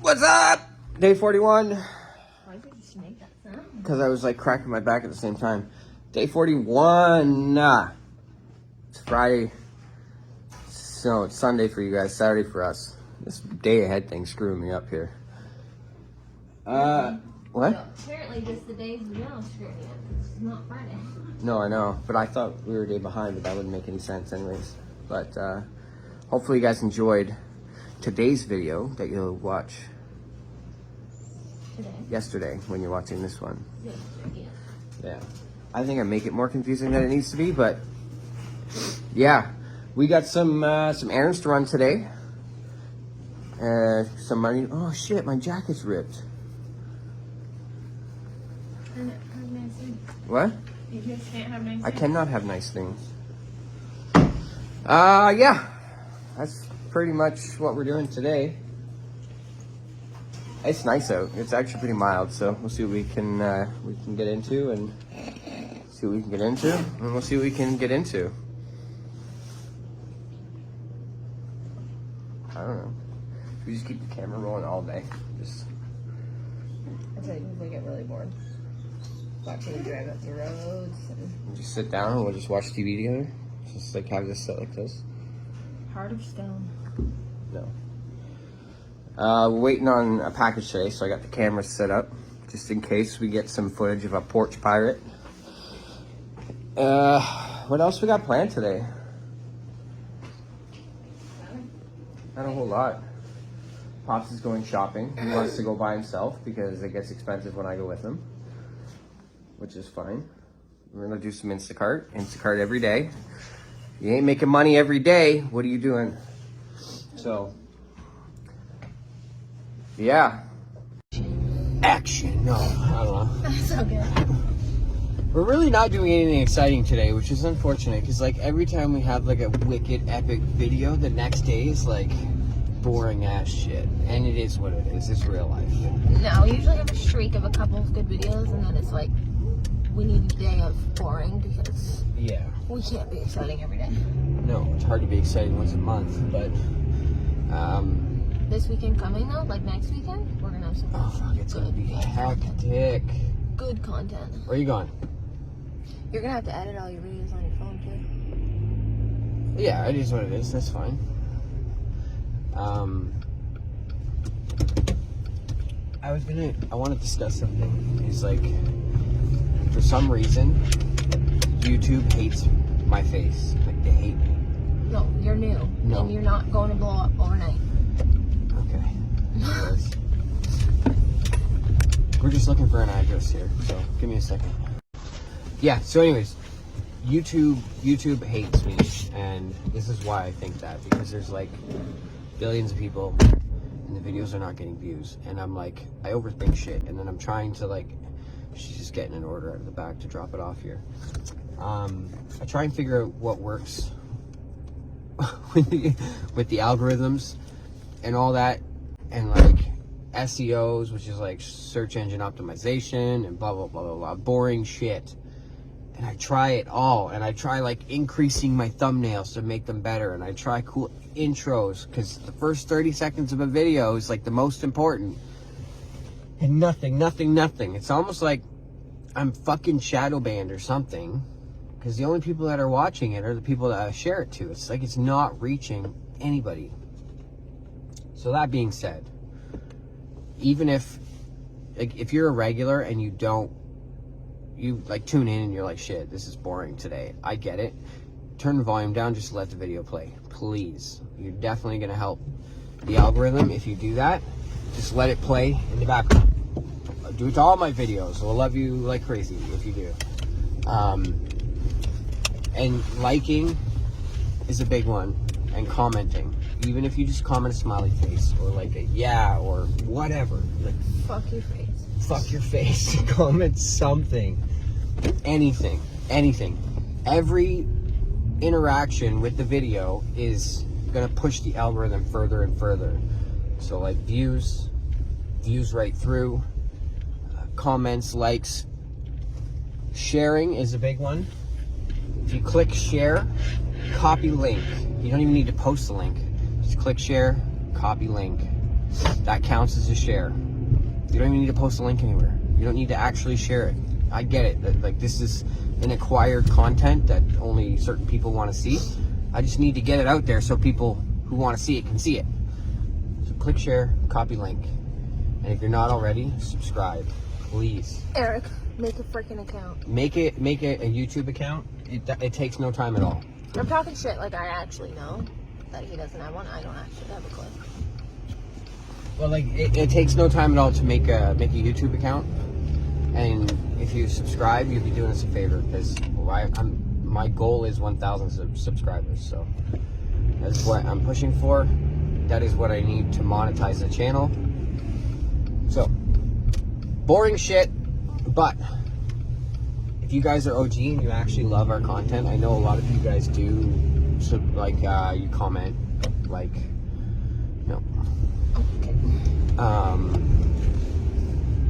What's up? Day 41. Why did you just make that sound? Because I was like cracking my back at the same time. Day 41. It's Friday. So it's Sunday for you guys, Saturday for us. This day ahead thing's screwing me up here. What? So, apparently just the days we know screwing you up. It's not Friday. No, I know. But I thought we were a day behind, but that wouldn't make any sense anyways. But hopefully you guys enjoyed today's video that you'll watch yesterday when you're watching this one. Yeah. I think I make it more confusing than it needs to be, but yeah. We got some errands to run today. Some money. Oh shit, my jacket's ripped. What? You just can't have nice I cannot have nice things. Yeah. That's pretty much what we're doing today. It's nice out. It's actually pretty mild, so we'll see what we can get into and see what we can get into, and we'll see what we can get into. I don't know. We just keep the camera rolling all day. Just. I tell you, we get really bored. Watching you drive up the roads. We'll just sit down and we'll just watch TV together. Just like have this set like this. Heart of stone. No. We're waiting on a package today, so I got the camera set up just in case we get some footage of a porch pirate. What else we got planned today? Not a whole lot. Pops is going shopping. He wants to go by himself because it gets expensive when I go with him, which is fine. We're gonna do some Instacart every day. You ain't making money every day. What are you doing? So, yeah. Action. No, I don't know. That's so good. We're really not doing anything exciting today, which is unfortunate because like every time we have like a wicked epic video, the next day is like boring ass shit. And it is what it is. It's real life. No, we usually have a streak of a couple of good videos, and then it's like we need a day of boring because we can't be exciting every day. No, it's hard to be exciting once a month, but this weekend coming though, like next weekend, we're gonna have some. Oh fuck, it's gonna be hectic. Good content. Where are you going? You're gonna have to edit all your videos on your phone too. Yeah, it is what it is. That's fine. I want to discuss something. It's like, for some reason, YouTube hates my face. Like, they hate me. No, you're new. No. And you're not going to blow up overnight. Okay. Anyways. We're just looking for an address here, so give me a second. Yeah, so anyways, YouTube hates me, and this is why I think that, because there's like billions of people and the videos are not getting views, and I'm like, I overthink shit, and then I'm trying to like, she's just getting an order out of the back to drop it off here. I try and figure out what works with the algorithms and all that, and like SEOs, which is like search engine optimization and blah blah blah blah blah, boring shit. And I try it all, and I try like increasing my thumbnails to make them better, and I try cool intros because the first 30 seconds of a video is like the most important, and nothing. It's almost like I'm fucking shadow banned or something, because the only people that are watching it are the people that I share it to. It's like it's not reaching anybody. So that being said, even if you're a regular and you like tune in and you're like, shit, this is boring today, I get it. Turn the volume down, just let the video play, please. You're definitely gonna help the algorithm if you do that. Just let it play in the background. I do it to all my videos. I'll love you like crazy if you do. And liking is a big one, and commenting. Even if you just comment a smiley face or like a yeah or whatever. Like, fuck your face. Fuck your face. Comment something. Anything. Every interaction with the video is gonna push the algorithm further and further. So like views right through, comments, likes, sharing is a big one. If you click share, copy link. You don't even need to post the link. Just click share, copy link, that counts as a share. You don't even need to post a link anywhere. You don't need to actually share it. I get it. That, like, this is an acquired content that only certain people want to see. I just need to get it out there so people who want to see it can see it. So click share, copy link. And if you're not already, subscribe. Please. Eric, make a freaking account. Make it a YouTube account. It takes no time at all. I'm talking shit like I actually know that he doesn't have one. I don't actually have a clue. Well, like, it takes no time at all to make a YouTube account. And if you subscribe, you'll be doing us a favor, because my goal is 1,000 subscribers. So that's what I'm pushing for. That is what I need to monetize the channel. So, boring shit, but if you guys are OG and you actually love our content, I know a lot of you guys do. So, like, you comment, like, no. Okay.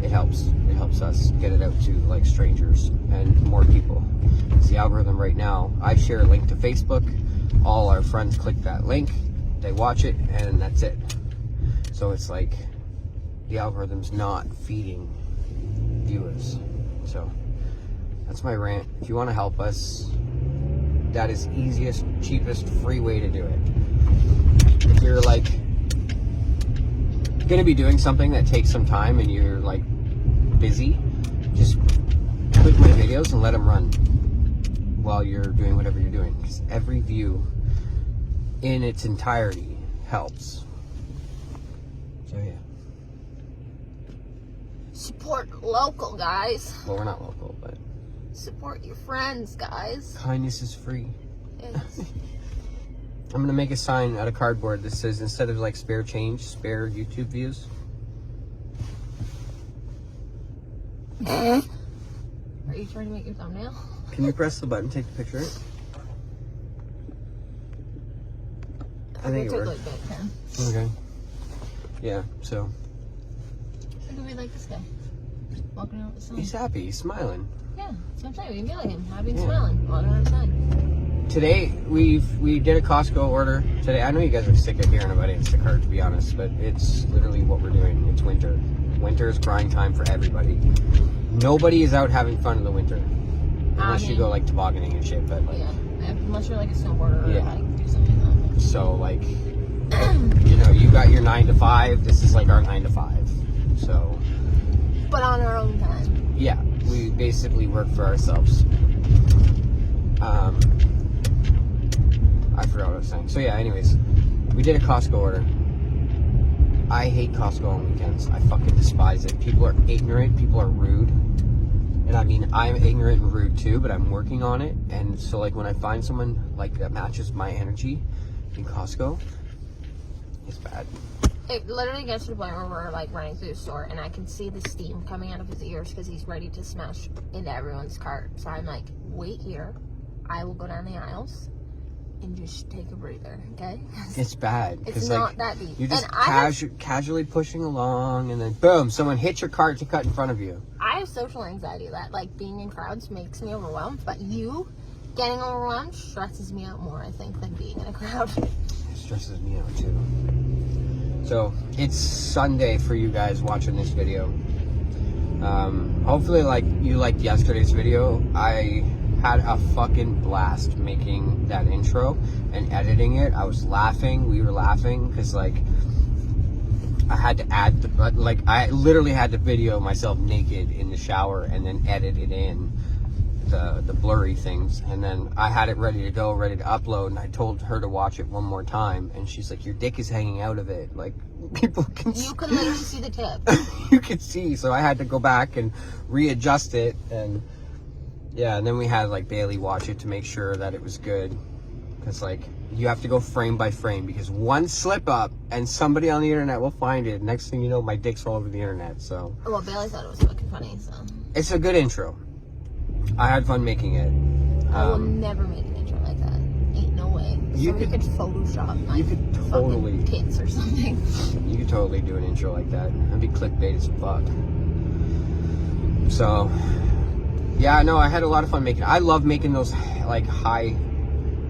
It helps. It helps us get it out to, like, strangers and more people. It's the algorithm right now. I share a link to Facebook. All our friends click that link. They watch it, and that's it. So it's like the algorithm's not feeding viewers. So that's my rant. If you want to help us, that is easiest, cheapest, free way to do it. If you're like going to be doing something that takes some time and you're like busy, just click my videos and let them run while you're doing whatever you're doing, because every view in its entirety helps. So yeah, Support local, guys. well, we're not local, but Support your friends, guys. kindness is free. Yes. I'm gonna make a sign out of cardboard that says, instead of like spare change, spare YouTube views. Are you trying to make your thumbnail? Can you press the button, take the picture? I think it We'll worked. take like that 10. Okay. Yeah, so Look at me like this guy. Walking out with the sun. he's happy, he's smiling. Yeah, that's what I'm saying. We can be like him. Happy and Yeah. smiling. Walking outside. Today we did a Costco order today. I know you guys are sick of hearing about Instacart, to be honest, but it's literally what we're doing. It's winter. Winter is grind time for everybody. Nobody is out having fun in the winter, unless you go like tobogganing and shit. But like, Yeah, unless you're like a snowboarder Yeah. or like do something like that. so like, you know, you got your 9 to 5. This is like our 9 to 5. So But on our own time. yeah, we basically work for ourselves. I forgot what I was saying. So yeah, anyways, we did a Costco order. I hate Costco on weekends. I fucking despise it. People are ignorant. People are rude. And I mean, I'm ignorant and rude too, but I'm working on it. And so like when I find someone like that matches my energy in Costco, it's bad. It literally gets to the point where we're like running through the store and I can see the steam coming out of his ears because he's ready to smash into everyone's cart. So I'm like, wait here. I will go down the aisles and just take a breather, okay? It's bad. It's 'cause, not like, that deep. You're just And I casually pushing along, and then boom, someone hits your cart to cut in front of you. I have social anxiety that like being in crowds makes me overwhelmed, but you getting overwhelmed stresses me out more, I think, than being in a crowd. It stresses me out too. So it's Sunday for you guys watching this video. Hopefully like you liked yesterday's video. I had a fucking blast making that intro and editing it. I was laughing. We were laughing because like I had to add I literally had to video myself naked in the shower and then edit it in the blurry things, and then I had it ready to go, ready to upload, and I told her to watch it one more time, and she's like, your dick is hanging out of it, like people can You can literally see the tip. you could see. So I had to go back and readjust it, and yeah, and then we had like Bailey watch it to make sure that it was good, because like you have to go frame by frame, because one slip up and somebody on the internet will find it. Next thing you know, my dick's all over the internet. So Well, Bailey thought it was fucking funny, so it's a good intro. I had fun making it. I will never make an intro like that. Ain't no way. You Somebody could Photoshop my you could totally fucking tits or something. You could totally do an intro like that. That'd be clickbait as fuck. So yeah, no, I had a lot of fun making it. I love making those like I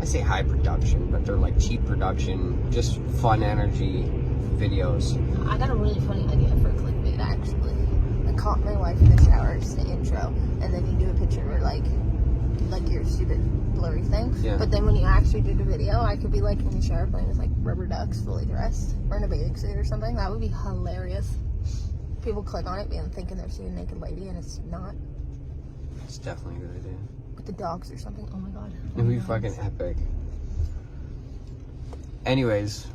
say high production, but they're like cheap production, just fun energy videos. I got a really funny idea for a clickbait, actually. I caught my wife in the shower, it's the intro, and then you do a picture where like your stupid blurry thing. Yeah. But then when you actually do the video, I could be like in the shower playing with like rubber ducks, fully dressed, or in a bathing suit or something. That would be hilarious. People click on it being thinking they're seeing a naked lady, and it's not. It's definitely a good idea. With the dogs or something. Oh my god. It would be fucking epic. Anyways,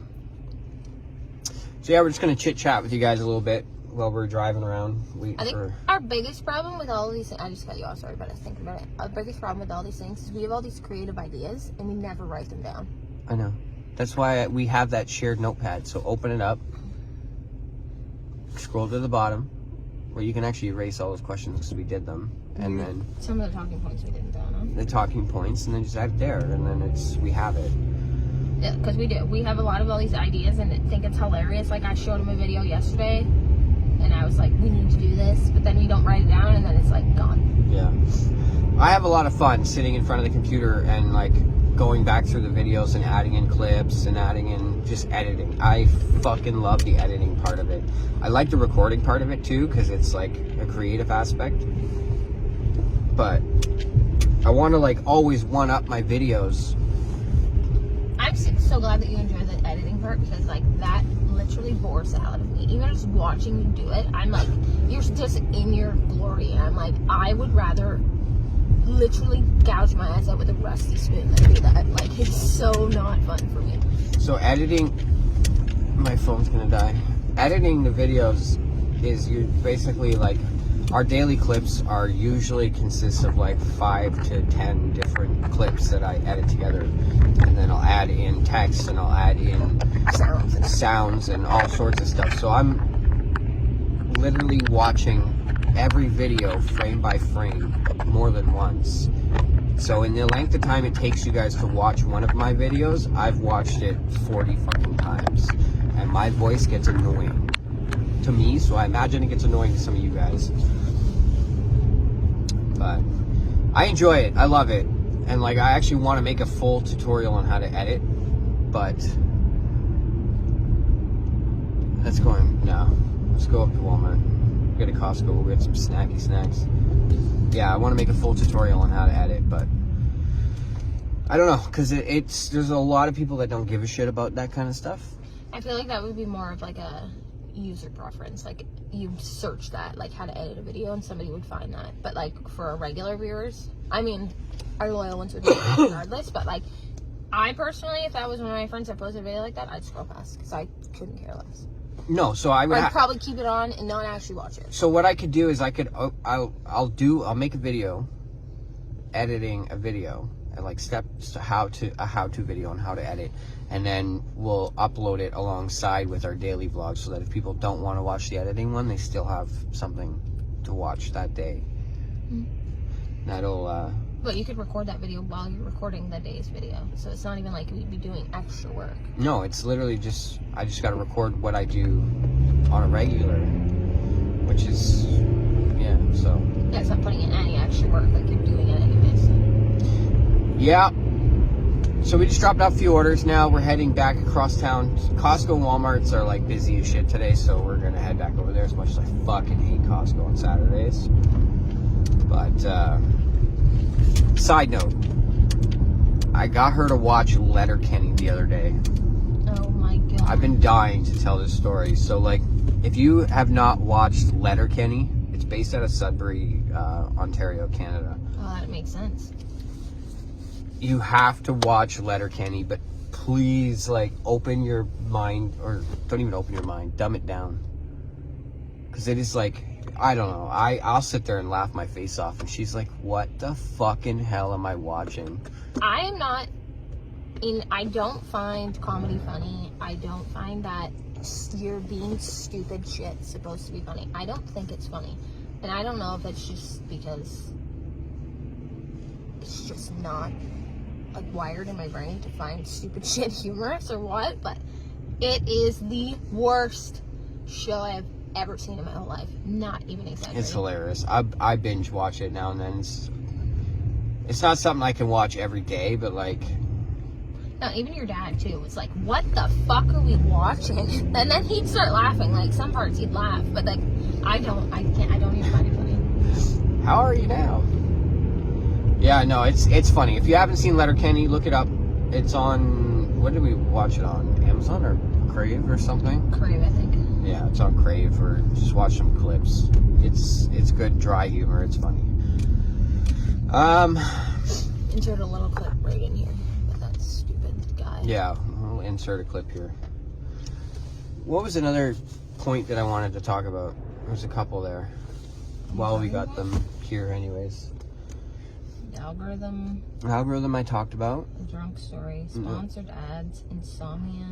so yeah, we're just gonna chit chat with you guys a little bit while we're driving around. I think our biggest problem with all of these things, I just cut you off, sorry, but I was thinking about it. Our biggest problem with all these things is we have all these creative ideas and we never write them down. I know. That's why we have that shared notepad. So open it up, scroll to the bottom, where you can actually erase all those questions because we did them, and then some of the talking points we didn't down on. the talking points, and then just add it there, and then we have it. Yeah, because we do. We have a lot of all these ideas and I think it's hilarious. Like I showed him a video yesterday and I was like, we need to do this, but then you don't write it down and then it's like gone. Yeah. I have a lot of fun sitting in front of the computer and like going back through the videos and adding in clips and adding in just editing. I fucking love the editing part of it. I like the recording part of it too because it's like a creative aspect. But I want to like always one up my videos. I'm so glad that you enjoy the editing part because like that literally bores the hell out of me. Even just watching you do it, I'm like, you're just in your glory, and I'm like, I would rather literally gouge my eyes out with a rusty spoon than do that. Like, it's so not fun for me. So editing, my phone's gonna die. Editing the videos is you basically like, our daily clips are usually consists of like 5 to 10 different clips that I edit together, and then I'll add in text and I'll add in sounds and all sorts of stuff. So I'm literally watching every video frame by frame more than once. So in the length of time it takes you guys to watch one of my videos, I've watched it 40 fucking times, and my voice gets annoying to me, so I imagine it gets annoying to some of you guys. But I enjoy it. I love it. And like I actually want to make a full tutorial on how to edit, but let's go up to Walmart. We'll go to Costco, we'll get some snacky snacks. Yeah, I want to make a full tutorial on how to edit, but I don't know, because there's a lot of people that don't give a shit about that kind of stuff. I feel like that would be more of like a user preference. Like you'd search that, like how to edit a video, and somebody would find that. But like for our regular viewers, I mean, our loyal ones would do it regardless. But like, I personally, if that was one of my friends that posted a video like that, I'd scroll past because I couldn't care less. No, so I'd probably keep it on and not actually watch it. So what I could do is I'll make a video, editing a video, and like steps to a how-to video on how to edit, and then we'll upload it alongside with our daily vlog so that if people don't want to watch the editing one, they still have something to watch that day. Mm-hmm. That'll But you could record that video while you're recording the day's video, so it's not even like we'd be doing extra work. No, it's literally I just got to record what I do on a regular, which is, yeah, so. Yeah, it's not putting in any extra work, like you're doing it anyways. Yeah. So we just dropped off a few orders. Now we're heading back across town. Costco and Walmarts are like busy as shit today, so we're going to head back over there, as much as I fucking hate Costco on Saturdays. But, side note, I got her to watch Letterkenny the other day. Oh my god. I've been dying to tell this story. So like, if you have not watched Letterkenny, it's based out of Sudbury, Ontario, Canada. Oh, that makes sense. You have to watch Letterkenny, but please like open your mind, or don't even open your mind, dumb it down. Because it is like, I don't know. I'll sit there and laugh my face off, and she's like, "What the fucking hell am I watching?" I don't find comedy funny. I don't find that you're being stupid shit supposed to be funny. I don't think it's funny, and I don't know if it's just because it's just not like wired in my brain to find stupid shit humorous or what. But it is the worst show I've ever seen in my whole life. Not even exaggerating. It's hilarious. I binge watch it now and then. It's not something I can watch every day, but like, No, even your dad too was like, what the fuck are we watching? And then he'd start laughing. Like, some parts he'd laugh, but like, I don't even find it funny. How are you now? Yeah, no, it's funny. If you haven't seen Letterkenny, look it up. It's on, what did we watch it on? Amazon or Crave or something? Crave, I think. Yeah, it's on Crave, or just watch some clips. It's good dry humor. It's funny. Insert a little clip right in here with that stupid guy. Yeah, I'll insert a clip here. What was another point that I wanted to talk about? There's a couple there. Well, we got them here anyways. The algorithm. Algorithm I talked about. The drunk story. Sponsored ads. Insomnia.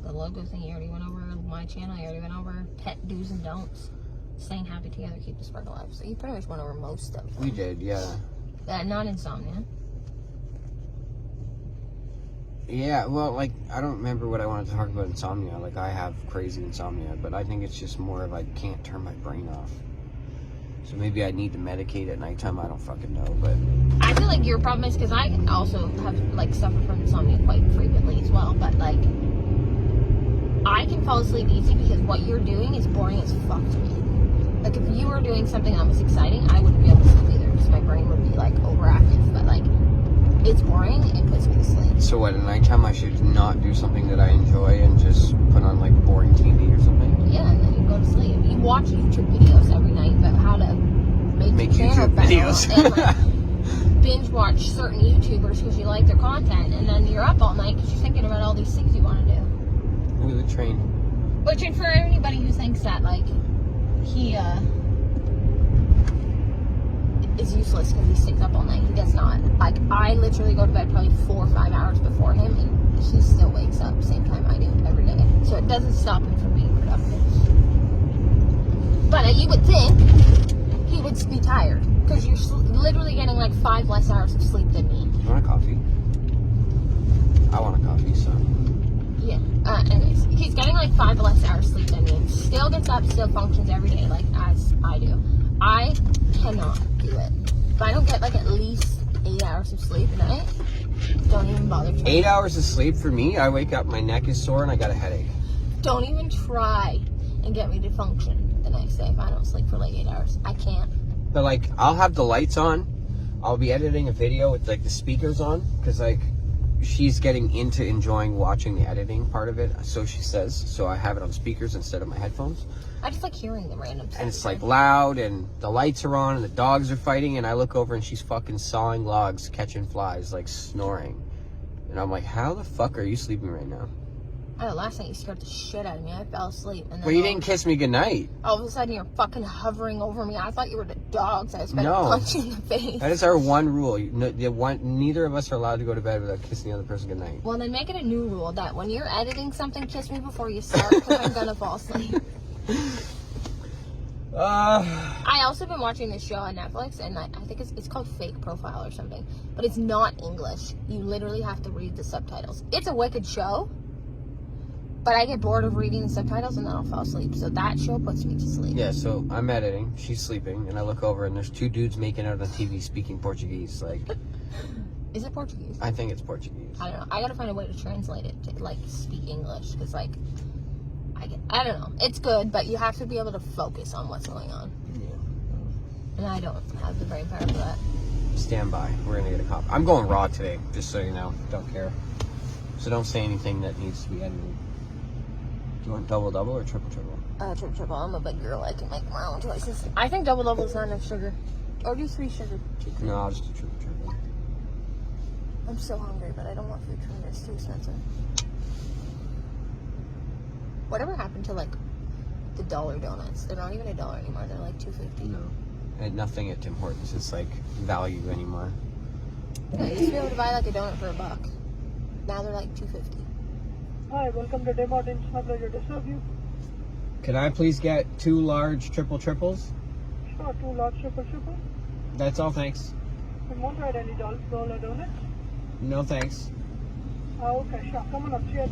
The logo thing you already went over. My channel you already went over. Pet do's and don'ts. Staying happy together, keep the spark alive. So you pretty much went over most of them. We did, yeah. Not insomnia. Yeah, well, like, I don't remember what I wanted to talk about insomnia. Like, I have crazy insomnia, but I think it's just more of I can't turn my brain off. So maybe I need to medicate at nighttime. I don't fucking know, but I feel like your problem is because I also have like suffered from insomnia quite frequently as well. But like, I can fall asleep easy because what you're doing is boring as fuck to me. Like, if you were doing something that was exciting, I wouldn't be able to sleep either because my brain would be like overactive. But like, it's boring. It puts me to sleep. So what, at nighttime I should not do something that I enjoy and just put on like boring TV or something? Yeah, and then you go to sleep. You watch YouTube videos every night about how to make your channel YouTube better videos. and like binge watch certain YouTubers because you like their content, and then you're up all night because you're thinking about all these things you want to do. Look at the train. Which, and for anybody who thinks that like he is useless because he stays up all night, he does not. Like, I literally go to bed probably 4 or 5 hours before him, and he still wakes up same time I do every day. So it doesn't stop him from being productive. But you would think he would be tired because you're literally getting like 5 less hours of sleep than me. You want a coffee? I want a coffee, so. Yeah. Anyways, he's getting like 5 less hours sleep than me. Still gets up, still functions every day like as I do. I cannot do it. If I don't get like at least 8 hours of sleep a night, don't even bother trying. 8 hours of sleep for me, I wake up, my neck is sore, and I got a headache. Don't even try and get me to function the next day if I don't sleep for like 8 hours. I can't. But like, I'll have the lights on. I'll be editing a video with like the speakers on, because like, she's getting into enjoying watching the editing part of it, so she says. So I have it on speakers instead of my headphones. I just like hearing the random stuff. And it's like loud, and the lights are on, and the dogs are fighting, and I look over and she's fucking sawing logs, catching flies, like snoring. And I'm like, how the fuck are you sleeping right now? I know, last night you scared the shit out of me. I fell asleep. And then Well, you didn't kiss me goodnight. all of a sudden you're fucking hovering over me. I thought you were the dogs. I was about No. to punch you in the face. That is our one rule. Neither of us are allowed to go to bed without kissing the other person goodnight. Well, then make it a new rule that when you're editing something, kiss me before you start because I'm gonna fall asleep. I also been watching this show on Netflix, and I think it's called Fake Profile or something, but it's not English. You literally have to read the subtitles. It's a wicked show, but I get bored of reading the subtitles and then I'll fall asleep. So that show puts me to sleep. Yeah, so I'm editing, she's sleeping, and I look over and there's 2 dudes making out on TV speaking Portuguese. Like, is it Portuguese? I think it's Portuguese. I don't know. I gotta find a way to translate it to like speak English because like I don't know. It's good, but you have to be able to focus on what's going on. Yeah. And I don't have the brain power for that. Stand by. We're gonna get a cop. I'm going raw today, just so you know. Don't care. So don't say anything that needs to be edited. Do you want double or triple? Triple. I'm a big girl. I can make my own choices. I think double is not enough sugar. Or do 3 sugar. No, I'll just do triple. I'm so hungry, but I don't want food from here. It's too expensive. Whatever happened to like the dollar donuts? They're not even $1 anymore. They're like $2.50. No. And nothing at Tim Hortons is like value anymore. I used to be able to buy like a donut for $1. Now they're like $2.50. Hi, welcome to Tim Hortons. My pleasure to serve you. Can I please get 2 large triples? Sure, 2 large triple. That's all, thanks. You won't try any dollar donuts? No thanks. Okay, sure. Come on up, cheers.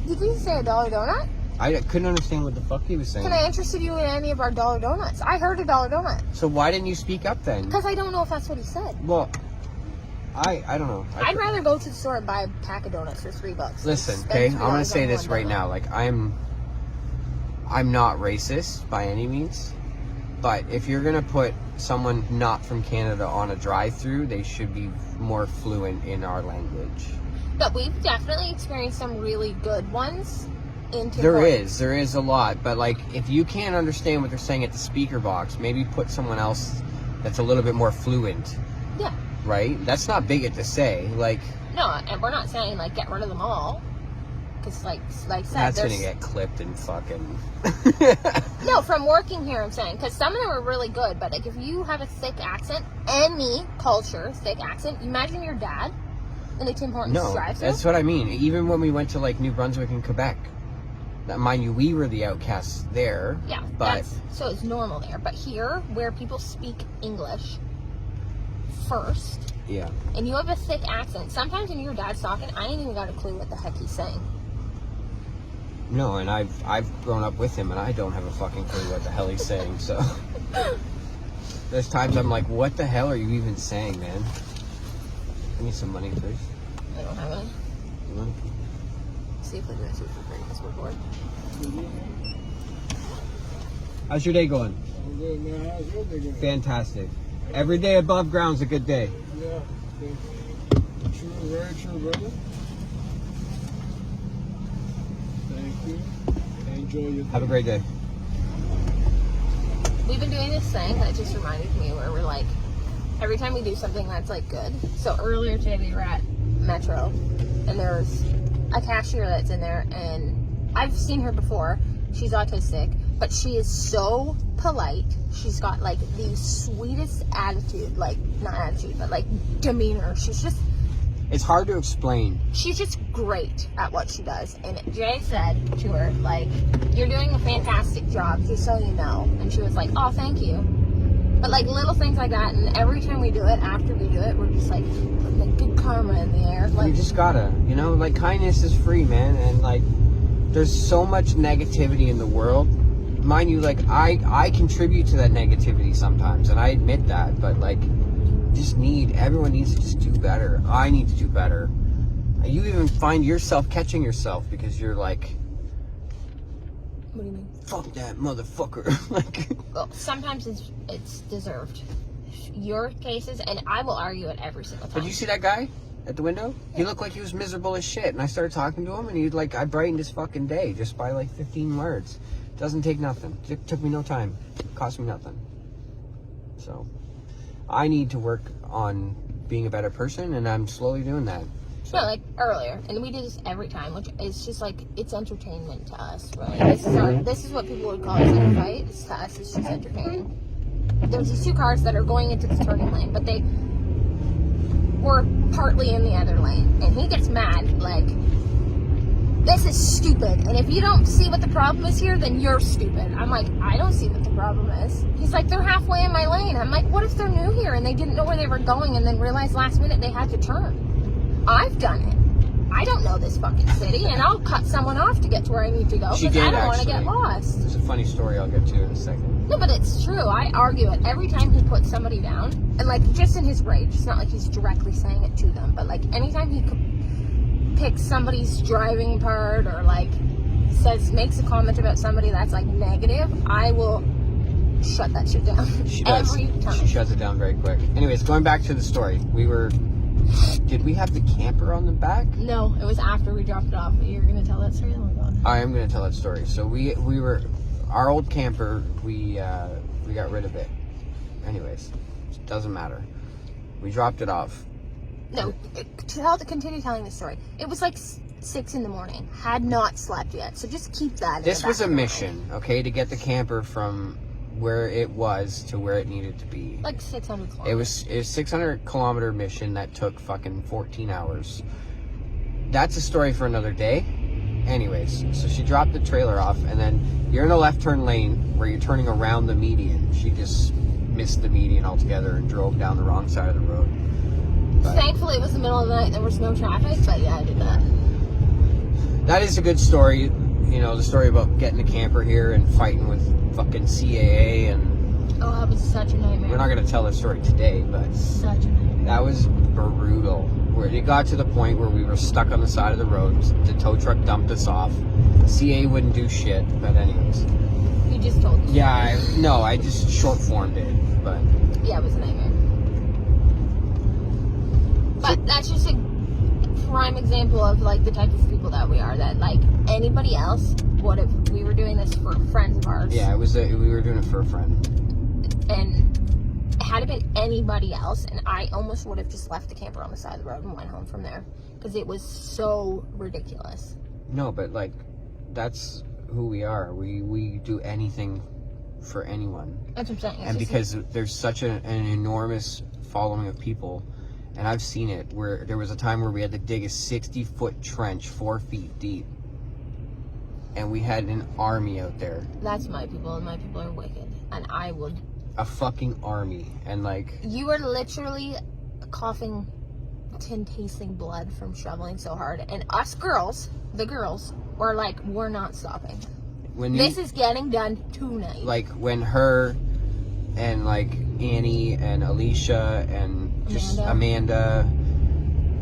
Did you say $1 donut? I couldn't understand what the fuck he was saying. Can I interest you in any of our $1 donuts? I heard $1 donut. So why didn't you speak up then? Because I don't know if that's what he said. Well, I don't know. I'd rather go to the store and buy a pack of donuts for $3. Listen, okay, I'm gonna say this right now. Like, I'm not racist by any means, but if you're gonna put someone not from Canada on a drive-through, they should be more fluent in our language. But we've definitely experienced some really good ones. There is a lot, but like, if you can't understand what they're saying at the speaker box, maybe put someone else that's a little bit more fluent. Yeah. Right? That's not bigot to say. Like, no, and we're not saying like get rid of them all, because like I said, that's gonna get clipped and fucking. No, from working here, I'm saying, because some of them are really good, but like if you have a thick accent, any culture, thick accent, imagine your dad in a Tim Hortons drive-thru. That's what I mean. Even when we went to like New Brunswick and Quebec, mind you, we were the outcasts there. Yeah, but so it's normal there. But here, where people speak English first, yeah, and you have a thick accent, sometimes when your dad's talking, I ain't even got a clue what the heck he's saying. No, and I've grown up with him, and I don't have a fucking clue what the hell he's saying. So there's times I'm like, what the hell are you even saying, man? Give me some money, please. I don't have any. Money? See if we can see for free because we're bored. How's your day going? I'm good, man. How's your day going? Fantastic. Every day above ground's a good day. Yeah. True, very true, brother. Thank you. Enjoy your day. Have a great day. We've been doing this thing that just reminded me where we're like, every time we do something that's like good. So earlier today we were at Metro and there's a cashier that's in there, and I've seen her before. She's autistic, but she is so polite. She's got like the sweetest attitude, like not attitude, but like demeanor. It's hard to explain. She's just great at what she does. And Jay said to her, like, you're doing a fantastic job, just so you know. And she was like, oh, thank you. But like little things like that, and every time we do it, after we do it, we're just like putting like good karma in the air. Like, you just gotta, like, kindness is free, man. And like, there's so much negativity in the world. Mind you, like, I contribute to that negativity sometimes, and I admit that. But like, everyone needs to just do better. I need to do better. You even find yourself catching yourself because you're like, what do you mean? Fuck that motherfucker. Like, well, sometimes it's deserved. Your cases, and I will argue it every single time. Did you see that guy at the window? Yeah. He looked like he was miserable as shit, and I started talking to him, and I brightened his fucking day just by like 15 words. Doesn't take nothing. It took me no time. It cost me nothing. So, I need to work on being a better person, and I'm slowly doing that. So. No, like earlier, and we do this every time, which is just like, it's entertainment to us, really. This is what people would call it a fight. To us, it's just entertaining. There's these two cars that are going into the turning lane, but they were partly in the other lane, and he gets mad, like, this is stupid, and if you don't see what the problem is here, then you're stupid. I'm like, I don't see what the problem is. He's like, they're halfway in my lane. I'm like, what if they're new here and they didn't know where they were going and then realized last minute they had to turn? I've done it. I don't know this fucking city, and I'll cut someone off to get to where I need to go because I don't want to get lost. There's a funny story I'll get to in a second. No, but it's true. I argue it every time he puts somebody down, and like just in his rage. It's not like he's directly saying it to them, but like anytime he picks somebody's driving part or like makes a comment about somebody that's like negative, I will shut that shit down. She does. Every time. She shuts it down very quick. Anyways, going back to the story, did we have the camper on the back? No, it was after we dropped it off. You're gonna tell that story? Oh my god. I am gonna tell that story. So we were, our old camper, we got rid of it. Anyways, it doesn't matter. We dropped it off. No, continue telling the story. It was like 6 in the morning. Had not slept yet, so just keep that. This was a mission, okay, to get the camper from where it was to where it needed to be. Like 600 kilometers. It was a 600 kilometer mission that took fucking 14 hours. That's a story for another day. Anyways, so she dropped the trailer off, and then you're in a left turn lane where you're turning around the median. She just missed the median altogether and drove down the wrong side of the road. But thankfully, it was the middle of the night. There was no traffic, but yeah, I did that. That is a good story. The story about getting a camper here and fighting with fucking CAA and Oh, that was such a nightmare. We're not going to tell the story today, but Such a nightmare. that was brutal. Where it got to the point where we were stuck on the side of the road. The tow truck dumped us off. CA wouldn't do shit, but anyways. You just told me. Yeah, I just short formed it, but Yeah, it was a nightmare. But that's just a prime example of like the type of people that we are. That like anybody else would have. We were doing this for friends of ours. yeah, we were doing it for a friend. And had it been anybody else, and I almost would have just left the camper on the side of the road and went home from there because it was so ridiculous. No, but like that's who we are. We do anything for anyone. That's what I'm saying. It's And just because there's such an enormous following of people, and I've seen it where there was a time where we had to dig a 60-foot trench 4 feet deep, and we had an army out there. that's my people, and my people are wicked. And I would. A fucking army. And like, You are literally coughing, tasting blood from shoveling so hard. And us girls, the girls, were like, we're not stopping. when This is getting done tonight. like when her and like Annie and Alicia and just Amanda,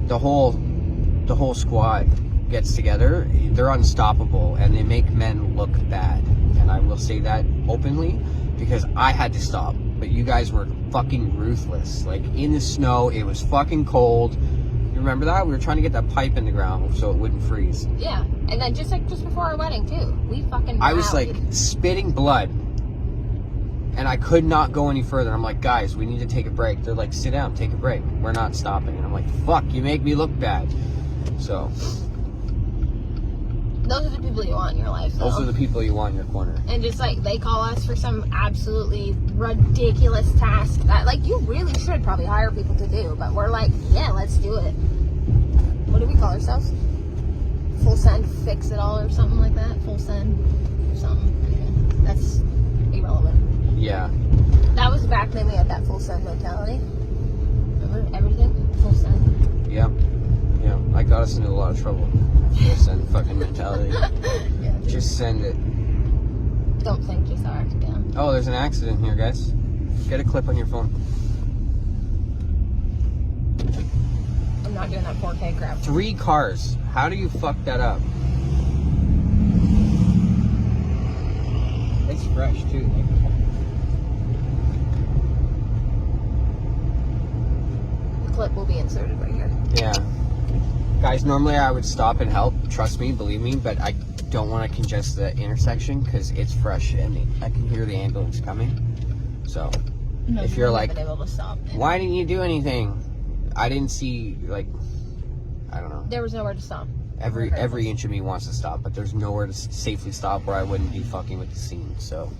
the whole squad gets together, they're unstoppable and they make men look bad. And I will say that openly because I had to stop. But you guys were fucking ruthless. Like in the snow, it was fucking cold. You remember that? We were trying to get that pipe in the ground so it wouldn't freeze. Yeah. And then just before our wedding too, we fucking I was like rallied. spitting blood and I could not go any further. I'm like, guys, we need to take a break. They're like, sit down, take a break. We're not stopping. And I'm like, fuck, you make me look bad. So Those are the people you want in your life. those though. are the people you want in your corner. And just like they call us for some absolutely ridiculous task that like you really should probably hire people to do, but we're like, yeah, let's do it. What do we call ourselves? Full send, fix it all, or something like that. Full send, something. Anyway, that's irrelevant. Yeah. That was back then we had that full send mentality. Remember everything? Full send. Yeah. Yeah. I got us into a lot of trouble. Full send fucking mentality. Yeah, dude. Just send it. Don't think, just act down. Oh, there's an accident here, guys. Get a clip on your phone. I'm not doing that 4K crap. 3 cars. How do you fuck that up? It's fresh too. The clip will be inserted right here. Yeah. Guys, normally I would stop and help. Trust me, believe me, but I don't want to congest the intersection because it's fresh and I can hear the ambulance coming. So, No, if you're like, been able to stop. why didn't you do anything? I didn't see, like, I don't know. There was nowhere to stop. Every inch of me wants to stop, but there's nowhere to safely stop where I wouldn't be fucking with the scene. So,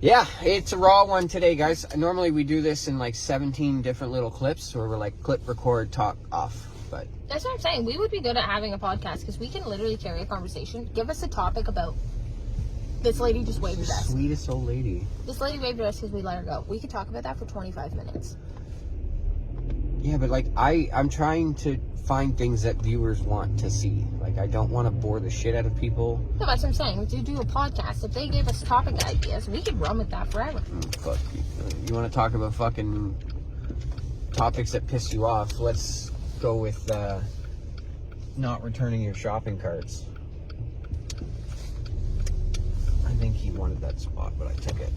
yeah, it's a raw one today, guys. Normally we do this in like 17 different little clips where we're like clip, record, talk, off. But That's what I'm saying. We would be good at having a podcast because we can literally carry a conversation. Give us a topic about this lady just waved at us. sweetest old lady. This lady waved at us because we let her go. We could talk about that for 25 minutes. Yeah, but like I'm trying to find things that viewers want to see. Like I don't want to bore the shit out of people. No, that's what I'm saying. We do a podcast. If they gave us topic ideas, we could run with that forever. Fuck. You want to talk about fucking topics that piss you off? Let's go with not returning your shopping carts. I think he wanted that spot, but I took it.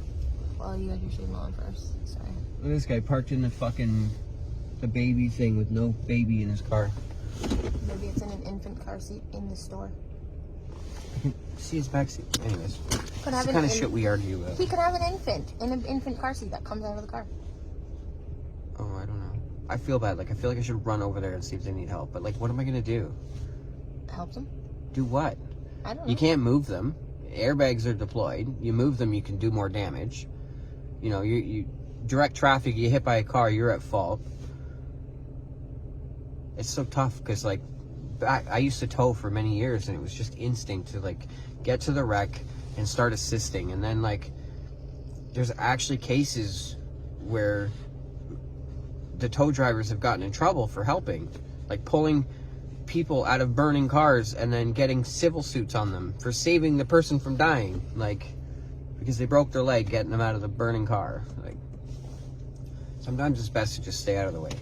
Well, you had your shoe on first. Sorry. Look at this guy parked in the baby thing with no baby in his car. Maybe it's in an infant car seat in the store. I can see his back seat. Anyways, Could it's have the an kind of in- shit we argue about. He could have an infant in an infant car seat that comes out of the car. Oh, I don't know. I feel bad. Like, I feel like I should run over there and see if they need help. But, like, what am I going to do? Helps him. Do what? I don't know. You can't move them. Airbags are deployed. You move them, you can do more damage. You know, you direct traffic, you get hit by a car, you're at fault. It's so tough because, like, I used to tow for many years and it was just instinct to, like, get to the wreck and start assisting. And then, like, there's actually cases where the tow drivers have gotten in trouble for helping, like pulling people out of burning cars and then getting civil suits on them for saving the person from dying. Like, because they broke their leg getting them out of the burning car. Like, sometimes it's best to just stay out of the way.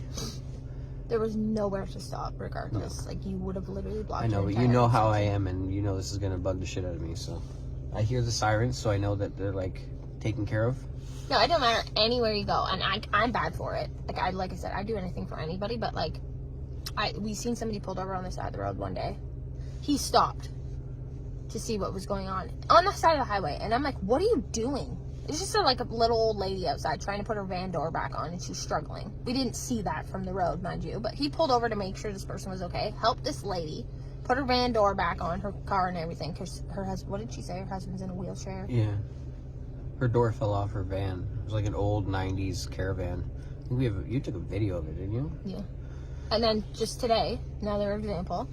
There was nowhere to stop, regardless. No. Like, you would have literally blocked. I know, but you know how I am, and you know this is gonna bug the shit out of me. So I hear the sirens, so I know that they're like taken care of. No, it don't matter anywhere you go, and I'm bad for it. Like I said, I'd do anything for anybody, but like, we seen somebody pulled over on the side of the road one day. He stopped to see what was going on the side of the highway, and I'm like, what are you doing? It's just like a little old lady outside trying to put her van door back on, and she's struggling. We didn't see that from the road, mind you, but he pulled over to make sure this person was okay, helped this lady, put her van door back on, her car and everything, because her husband, what did she say? Her husband's in a wheelchair. Yeah. Her door fell off her van. It was like an old 90s Caravan. I think you took a video of it, didn't you? Yeah. And then just today, another example,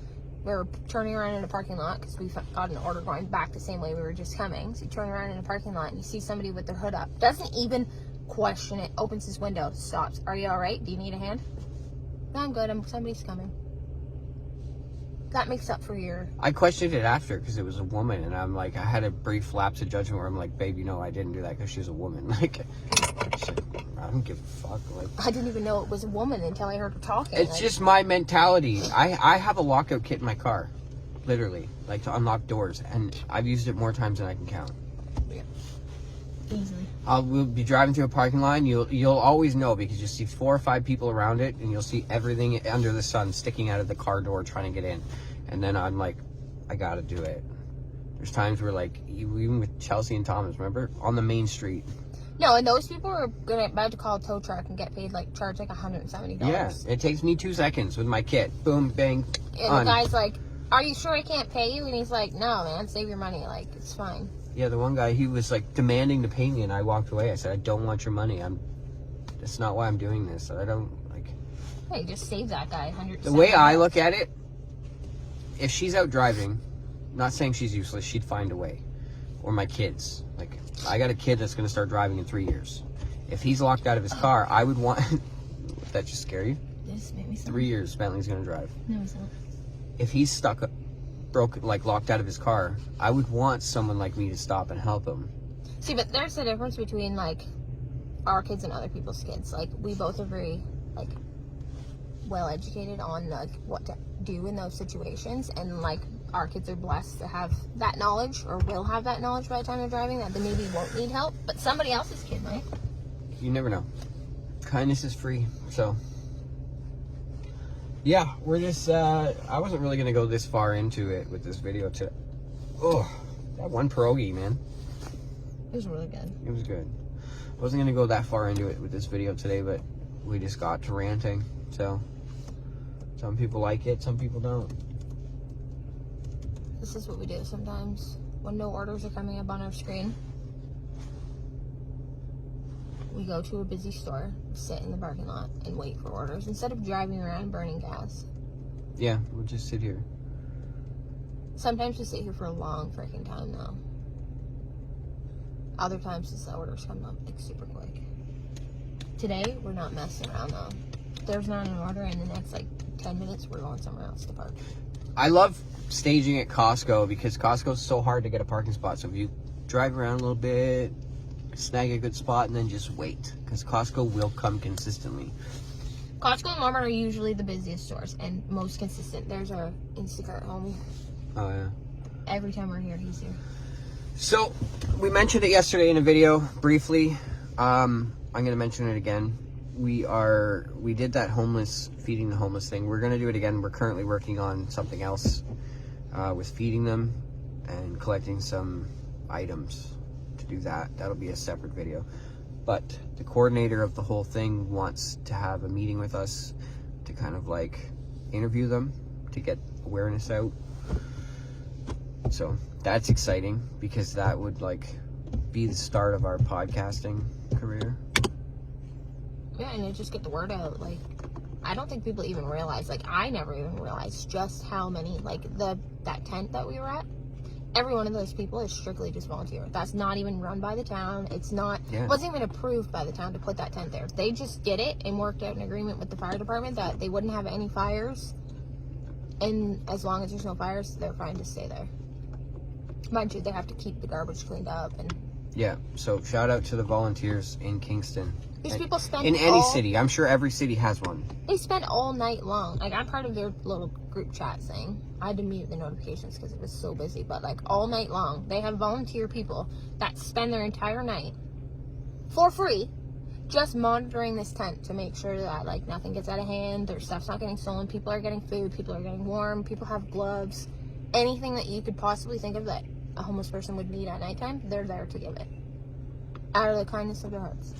we were turning around in a parking lot because we got an order going back the same way we were just coming. So you turn around in a parking lot and you see somebody with their hood up. Doesn't even question it. Opens his window. Stops. Are you all right? Do you need a hand? No, I'm good. Somebody's coming. That makes up for your... I questioned it after because it was a woman, and I'm like, I had a brief lapse of judgment where I'm like, babe, you know, I didn't do that because she's a woman. Like, I don't give a fuck. Like, I didn't even know it was a woman until I heard her talking. It's just my mentality. I have a lockout kit in my car, literally, like to unlock doors, and I've used it more times than I can count. Yeah. Easily. We'll be driving through a parking lot, and you'll always know because you see 4 or 5 people around it, and you'll see everything under the sun sticking out of the car door trying to get in. And then I'm like, I gotta do it. There's times where, like, even with Chelsea and Thomas, remember? On the main street. No, and those people are about to call a tow truck and get paid, like, charge like $170. Yeah, it takes me 2 seconds with my kit. Boom, bang, and the guy's like, are you sure I can't pay you? And he's like, no, man, save your money. Like, it's fine. Yeah, the one guy, he was, like, demanding to pay me, and I walked away. I said, I don't want your money. That's not why I'm doing this. I don't, like... Hey, just save that guy $170. The way I look at it, if she's out driving, not saying she's useless, she'd find a way. Or my kids. Like, I got a kid that's going to start driving in 3 years. If he's locked out of his car, I would want... That just scare you? This made me 3 years, Bentley's going to drive. No, it's not. If he's locked out of his car, I would want someone like me to stop and help him. See, but there's the difference between, like, our kids and other people's kids. Like, we both are very, like, well educated on, like, what to do in those situations, and, like, our kids are blessed to have that knowledge, or will have that knowledge by the time they're driving, that they maybe won't need help, but somebody else's kid might. You never know. Kindness is free, so... Yeah, we're just, I wasn't really going to go this far into it with this video today. Oh, that one pierogi, man. It was really good. It was good. I wasn't going to go that far into it with this video today, but we just got to ranting, so... Some people like it, some people don't. This is what we do sometimes when no orders are coming up on our screen. We go to a busy store, sit in the parking lot, and wait for orders instead of driving around burning gas. Yeah, we'll just sit here. Sometimes we sit here for a long freaking time, though. Other times, just the orders come up like super quick. Today, we're not messing around, though. If there's not an order in the next like 10 minutes, we're going somewhere else to park. I love staging at Costco because Costco's so hard to get a parking spot. So if you drive around a little bit, snag a good spot, and then just wait, because Costco will come consistently. Costco and Walmart are usually the busiest stores and most consistent. There's our Instacart homie. Oh yeah. Every time we're here, he's here. So we mentioned it yesterday in a video briefly. I'm gonna mention it again. We did that feeding the homeless thing. We're gonna do it again. We're currently working on something else with feeding them and collecting some items. To do that'll be a separate video, but the coordinator of the whole thing wants to have a meeting with us to kind of like interview them to get awareness out. So that's exciting because that would like be the start of our podcasting career. Yeah, and it just get the word out. Like, I don't think people even realize, like, I never even realized just how many, like, that tent that we were at, every one of those people is strictly just volunteer. That's not even run by the town. It's not, Yeah. wasn't even approved by the town to put that tent there. They just did it and worked out an agreement with the fire department that they wouldn't have any fires. And as long as there's no fires, they're fine to stay there. Mind you, they have to keep the garbage cleaned up and Yeah, so shout out to the volunteers in Kingston. These people spend in any city. I'm sure every city has one. They spend all night long. Like, I'm part of their little group chat thing. I had to mute the notifications because it was so busy. But, like, all night long, they have volunteer people that spend their entire night for free just monitoring this tent to make sure that, like, nothing gets out of hand. Their stuff's not getting stolen. People are getting food. People are getting warm. People have gloves. Anything that you could possibly think of that a homeless person would need at nighttime, they're there to give it. Out of the kindness of their hearts.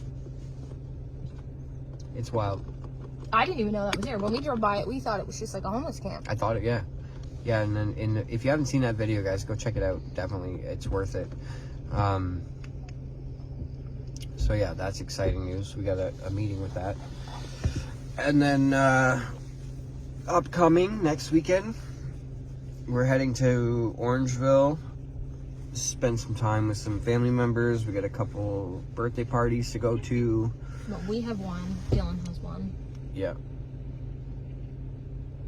It's wild. I didn't even know that was here. When we drove by it, we thought it was just like a homeless camp. I thought it, yeah. Yeah, and then if you haven't seen that video, guys, go check it out. Definitely, it's worth it. So, yeah, that's exciting news. We got a meeting with that. And then, upcoming next weekend, we're heading to Orangeville. Spend some time with some family members. We got a couple birthday parties to go to. Well, we have one. Dylan has one. Yeah.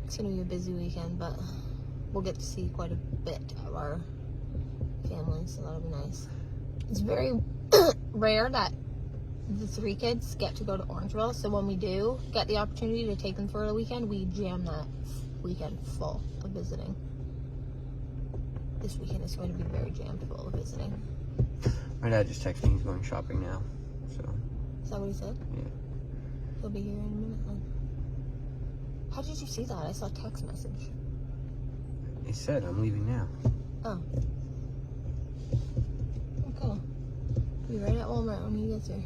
It's going to be a busy weekend, but we'll get to see quite a bit of our family, so that'll be nice. It's very rare that the 3 kids get to go to Orangeville, so when we do get the opportunity to take them for a weekend, we jam that weekend full of visiting. This weekend is going to be very jammed full of visiting. My dad just texted me he's going shopping now, so. Is that what he said? Yeah. He'll be here in a minute then. How did you see that? I saw a text message. He said, I'm leaving now. Oh. Okay. Be right at Walmart when he gets here.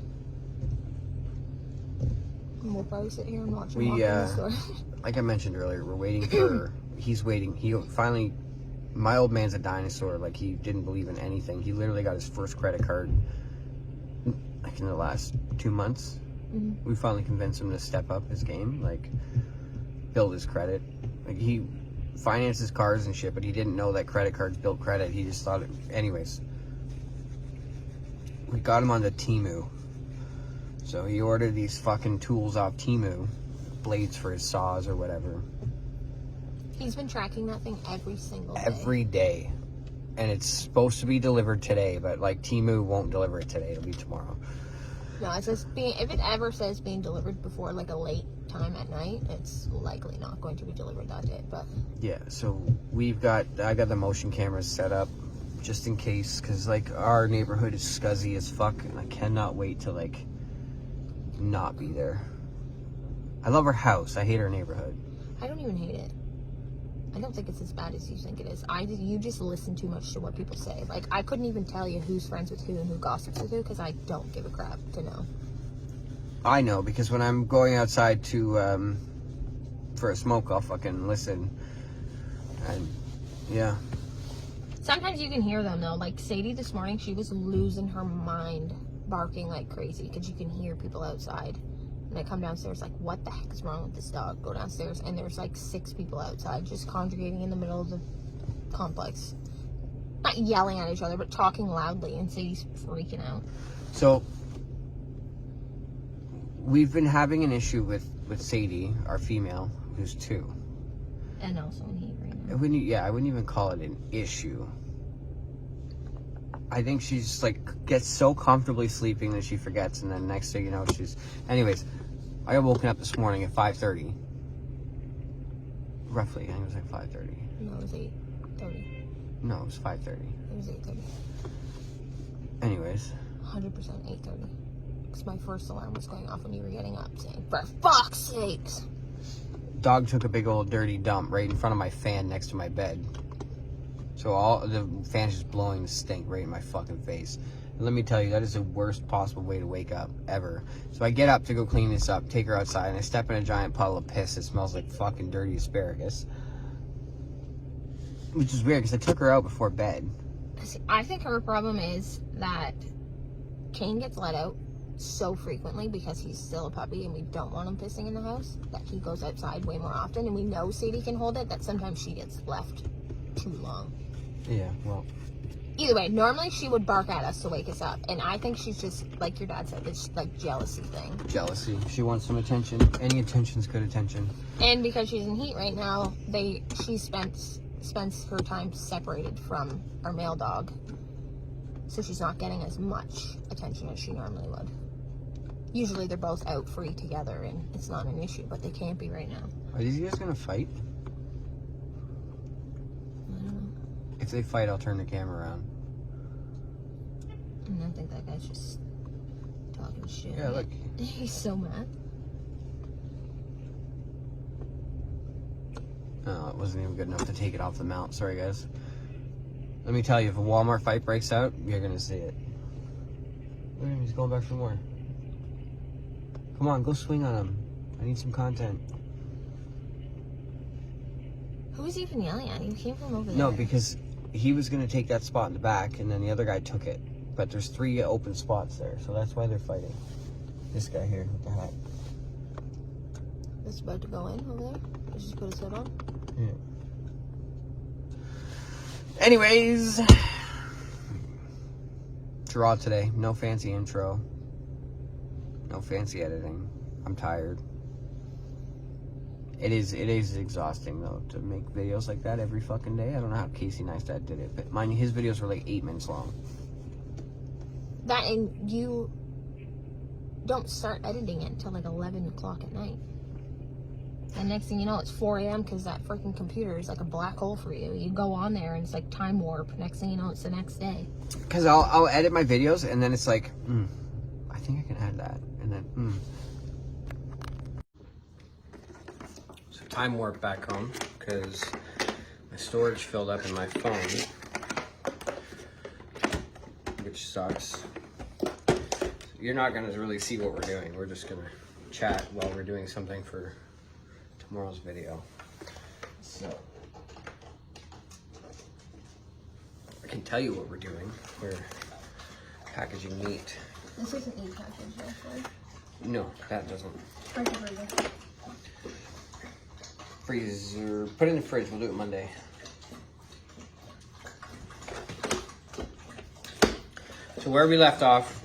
And we'll probably sit here and watch him walk in the store. Like I mentioned earlier, we're waiting for, he's waiting. He finally, my old man's a dinosaur. Like, he didn't believe in anything. He literally got his first credit card, like, in the last 2 months. Mm-hmm. We finally convinced him to step up his game, like, build his credit. Like, he finances cars and shit, but he didn't know that credit cards built credit. He just thought it, anyways. We got him onto Temu. So he ordered these fucking tools off Temu, blades for his saws or whatever. He's been tracking that thing every single day. Every day. And it's supposed to be delivered today, but like Temu won't deliver it today. It'll be tomorrow. No, it says if it ever says being delivered before like a late time at night, it's likely not going to be delivered that day. But yeah, so I got the motion cameras set up just in case, because like our neighborhood is scuzzy as fuck, and I cannot wait to like not be there. I love our house. I hate our neighborhood. I don't even hate it. I don't think it's as bad as you think it is. You just listen too much to what people say. Like, I couldn't even tell you who's friends with who and who gossips with who, because I don't give a crap to know. I know, because when I'm going outside to for a smoke, I'll fucking listen. And yeah. Sometimes you can hear them though. Like Sadie this morning, she was losing her mind, barking like crazy, because you can hear people outside. And I come downstairs like, what the heck is wrong with this dog? Go downstairs and there's like 6 people outside just congregating in the middle of the complex. Not yelling at each other, but talking loudly, and Sadie's freaking out. So we've been having an issue with Sadie, our female, who's 2. And also in heat right now. I wouldn't even call it an issue. I think she's like gets so comfortably sleeping that she forgets, and then next thing you know, anyways, I got woken up this morning at 5:30. Roughly, I think it was like 5:30. No, it was 8:30. No, it was 5:30. It was 8:30. Anyways. 100% 8:30. Because my first alarm was going off when you were getting up, saying, for fuck's sakes! Dog took a big old dirty dump right in front of my fan next to my bed. So all the fan's just blowing the stink right in my fucking face. And let me tell you, that is the worst possible way to wake up ever. So I get up to go clean this up, take her outside, and I step in a giant puddle of piss that smells like fucking dirty asparagus. Which is weird, because I took her out before bed. See, I think her problem is that Kane gets let out so frequently because he's still a puppy and we don't want him pissing in the house, that he goes outside way more often, and we know Sadie can hold it, that sometimes she gets left too long. Yeah, well. Either way, normally she would bark at us to wake us up, and I think she's just, like your dad said, it's like jealousy thing. Jealousy. She wants some attention. Any attention's good attention. And because she's in heat right now, she spends her time separated from our male dog So she's not getting as much attention as she normally would. Usually they're both out free together and it's not an issue, but they can't be right now. Are these guys gonna fight? I don't know. If they fight, I'll turn the camera around. And I think that guy's just talking shit. Yeah, look. He's so mad. Oh, it wasn't even good enough to take it off the mount. Sorry, guys. Let me tell you, if a Walmart fight breaks out, you're gonna see it. Look at him, he's going back for more. Come on, go swing on him. I need some content. Who was he even yelling at? He came from over there. No, because he was gonna take that spot in the back, and then the other guy took it. But there's 3 open spots there, so that's why they're fighting. This guy here with the hat. It's about to go in over there. Let's just put his hood on. Yeah. Anyways, draw today. No fancy intro. No fancy editing. I'm tired. It is exhausting though to make videos like that every fucking day. I don't know how Casey Neistat did it, but his videos were like 8 minutes long. That, and you don't start editing it until like 11 o'clock at night. And next thing you know, it's 4 a.m. because that freaking computer is like a black hole for you. You go on there and it's like time warp. Next thing you know, it's the next day. Because I'll edit my videos and then it's like, I think I can add that. And then, So time warp back home because my storage filled up in my phone, which sucks. You're not going to really see what we're doing. We're just going to chat while we're doing something for tomorrow's video. So I can tell you what we're doing. We're packaging meat. This isn't meat package, actually. No, that doesn't. Freezer. Freezer. Put it in the fridge. We'll do it Monday. So where we left off,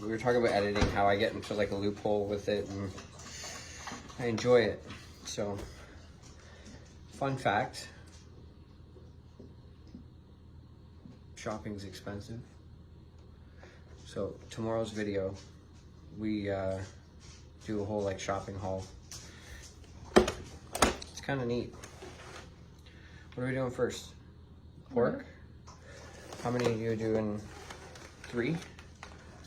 we were talking about editing, how I get into like a loophole with it, and I enjoy it. So, fun fact, shopping's expensive. So tomorrow's video, we do a whole like shopping haul. It's kind of neat. What are we doing first? Pork? How many are you doing? 3?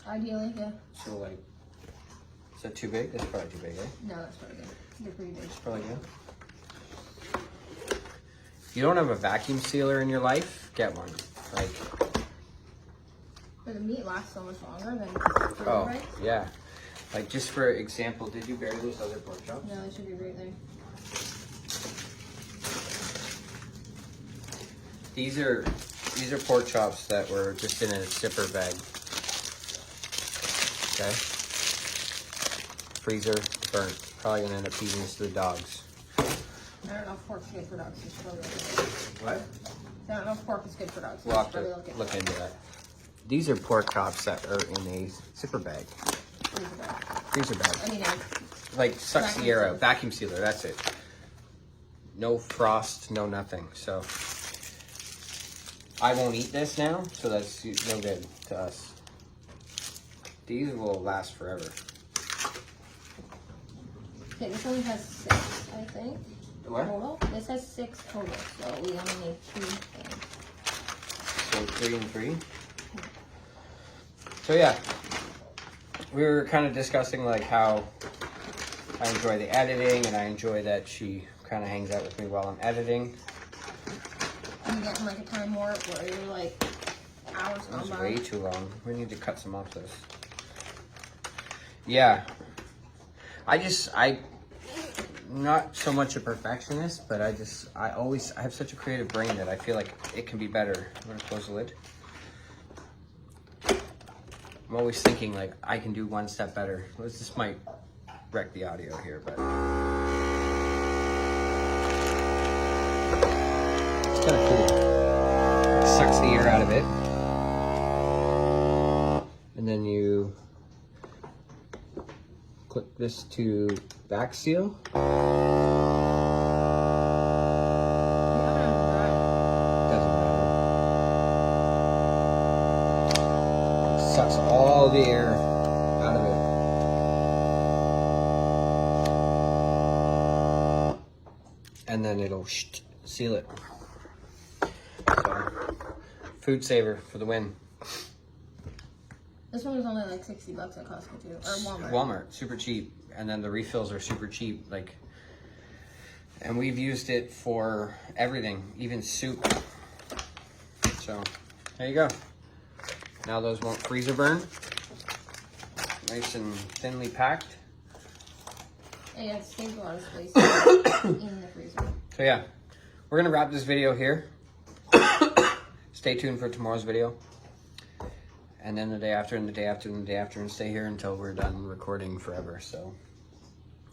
Ideally, yeah. So like, is that too big? That's probably too big, eh? No, that's probably good. They're pretty big. It's probably good. If you don't have a vacuum sealer in your life, get one. Like, But the meat lasts so much longer than freezer, oh, right? yeah. Like, just for example, did you bury those other pork chops? No, it should be right there. These are pork chops that were just in a zipper bag. Okay. Freezer, burnt. Probably gonna end up feeding this to the dogs. I don't know if pork's good for dogs. It's probably What? I don't know if pork is good for dogs. We'll have Probably to look into that. These are pork chops that are in a zipper bag. Freezer bag. Freezer bag. I mean, Like sucks the Vacuum air out. sealer. Vacuum sealer, that's it. No frost, no nothing. So I won't eat this now, so that's no good to us. These will last forever. okay, this one has 6, I think. What? Total. This has 6 total, so we only need 2 things. So 3 and 3. So yeah, we were kind of discussing like how I enjoy the editing, and I enjoy that she kind of hangs out with me while I'm editing. You getting like a time warp where you're like hours That was gone by. way too long. We need to cut some off this. Yeah. I'm not so much a perfectionist, but I have such a creative brain that I feel like it can be better. I'm gonna close the lid. I'm always thinking like I can do one step better. This might wreck the audio here, but it's kind of cool. It sucks the air out of it. And then you click this to back seal. Doesn't matter. sucks all the air out of it. And then it'll seal it. So, food saver for the win. This one was only like $60 at Costco too, or Walmart. Walmart, super cheap. And then the refills are super cheap. Like, and we've used it for everything, even soup. So, there you go. Now those won't freezer burn. Nice and thinly packed. And it saves a lot of space in the freezer. So yeah, we're gonna wrap this video here. Stay tuned for tomorrow's video. And then the day after, and the day after, and the day after, and stay here until we're done recording forever. So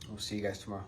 we'll see you guys tomorrow.